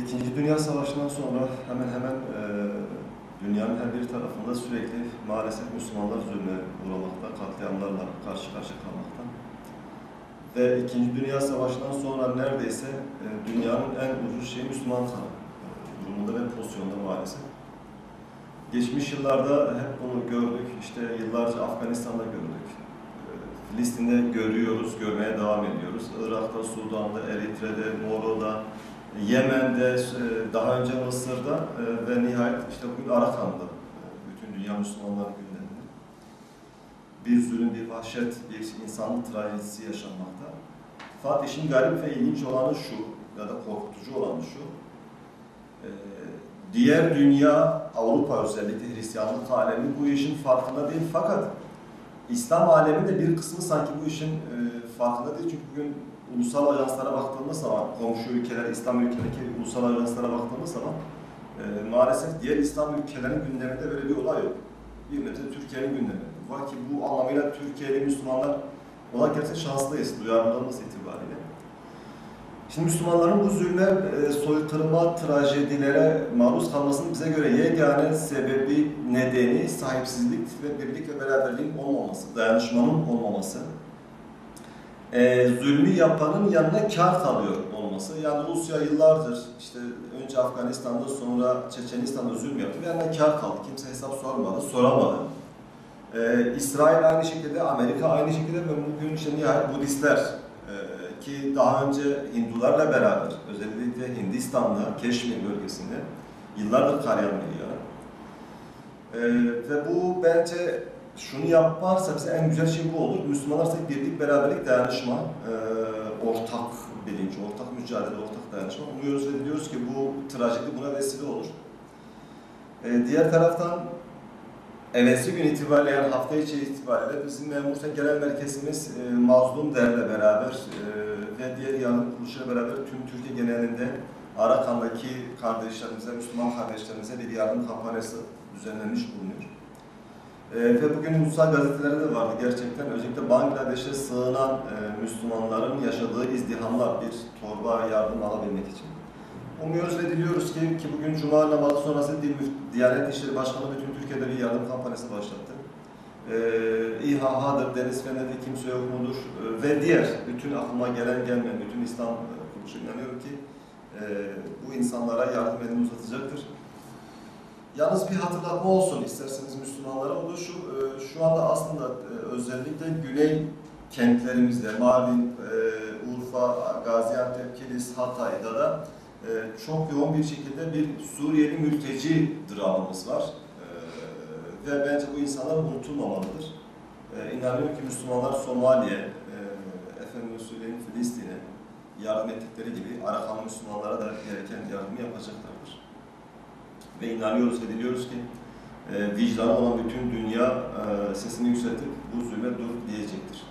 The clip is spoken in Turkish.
İkinci Dünya Savaşı'ndan sonra hemen hemen dünyanın her bir tarafında sürekli maalesef Müslümanlar zulme uğramakta, katliamlarla karşı karşıya kalmakta. Ve İkinci Dünya Savaşı'ndan sonra neredeyse dünyanın en ucuz şeyi Müslüman kanı durumunda ve pozisyonda maalesef. Geçmiş yıllarda hep bunu gördük, işte yıllarca Afganistan'da gördük. Filistin'de görüyoruz, görmeye devam ediyoruz. Irak'ta, Sudan'da, Eritre'de, Moro'da, Yemen'de, daha önce Mısır'da ve nihayet işte bugün Arakan'da bütün dünya Müslümanların gündeminde. Bir zulüm, bir vahşet, bir insanlık trajedisi yaşanmakta. Fakat işin garip ve ilginç olanı şu, ya da korkutucu olanı şu, diğer dünya, Avrupa özellikle Hristiyanlık alemi bu işin farkında değil, fakat İslam aleminin de bir kısmı sanki bu işin farkında değil. Çünkü bugün ulusal ajanslara baktığımız zaman, komşu ülkeler, İslam ülkelerindeki ulusal ajanslara baktığımız zaman maalesef diğer İslam ülkelerinin gündeminde böyle bir olay yok. Bir mesela Türkiye'nin gündemi var ki bu anlamıyla Türkiye'li Müslümanlar olarak gerçekten şanslıyız, duyarlılığımız itibariyle. Şimdi Müslümanların bu zulme, soykırıma, trajedilere maruz kalmasının bize göre yegane sebebi, nedeni sahipsizlik ve birlik ve beraberliğin olmaması, dayanışmanın olmaması. Zulmü yapanın yanına kar kalıyor olması. Yani Rusya yıllardır işte önce Afganistan'da sonra Çeçenistan'da zulüm yaptı ve yanına kar kaldı. Kimse hesap sormadı, soramadı. İsrail aynı şekilde, Amerika aynı şekilde ve bugün işte nihayet Budistler ki daha önce Hindularla beraber özellikle Hindistan'da, Keşmir bölgesinde yıllardır karayan bir yer. Ve bu bence şunu yaparsa bize en güzel şey bu olur. Müslümanlar birlik, beraberlik, dayanışma, ortak bilinç, ortak mücadele, ortak dayanışma. Umuyoruz ve diliyoruz ki bu trajedi buna vesile olur. Diğer taraftan evvelsi gün itibariyle, yani hafta içi itibariyle bizim Memursen Genel Merkezimiz Mazlum Der'le beraber ve diğer yardım kuruluşuyla beraber tüm Türkiye genelinde Arakan'daki kardeşlerimize, Müslüman kardeşlerimize bir yardım kampanyası düzenlenmiş bulunuyor. Ve bugün ulusal gazetelerde de vardı gerçekten. Özellikle Bangladeş'e sığınan Müslümanların yaşadığı izdihamlar bir torba yardım alabilmek için. Umuyoruz ve diliyoruz ki bugün Cuma namazı sonrası Diyanet İşleri Başkanı bütün Türkiye'de bir yardım kampanyası başlattı. İHA'dır, Deniz Fener'de kimse yok mudur ve diğer bütün aklıma gelen gelmeyen bütün İslam kuruluşu inanıyorum ki bu insanlara yardım elini uzatacaktır. Yalnız bir hatırlatma olsun isterseniz Müslümanlara, o da şu anda aslında özellikle güney kentlerimizde, Mardin, Urfa, Gaziantep, Kilis, Hatay'da da çok yoğun bir şekilde bir Suriyeli mülteci dramamız var. Ve bence bu insanlar unutulmamalıdır. İnanıyorum ki Müslümanlar Somali'ye, efendim söyleyeyim Filistin'e yardım ettikleri gibi Arakanlı Müslümanlara da gereken yardımı yapacaklardır. Ve inanıyoruz ve diliyoruz ki vicdanı olan bütün dünya sesini yükseltip bu zulme dur diyecektir.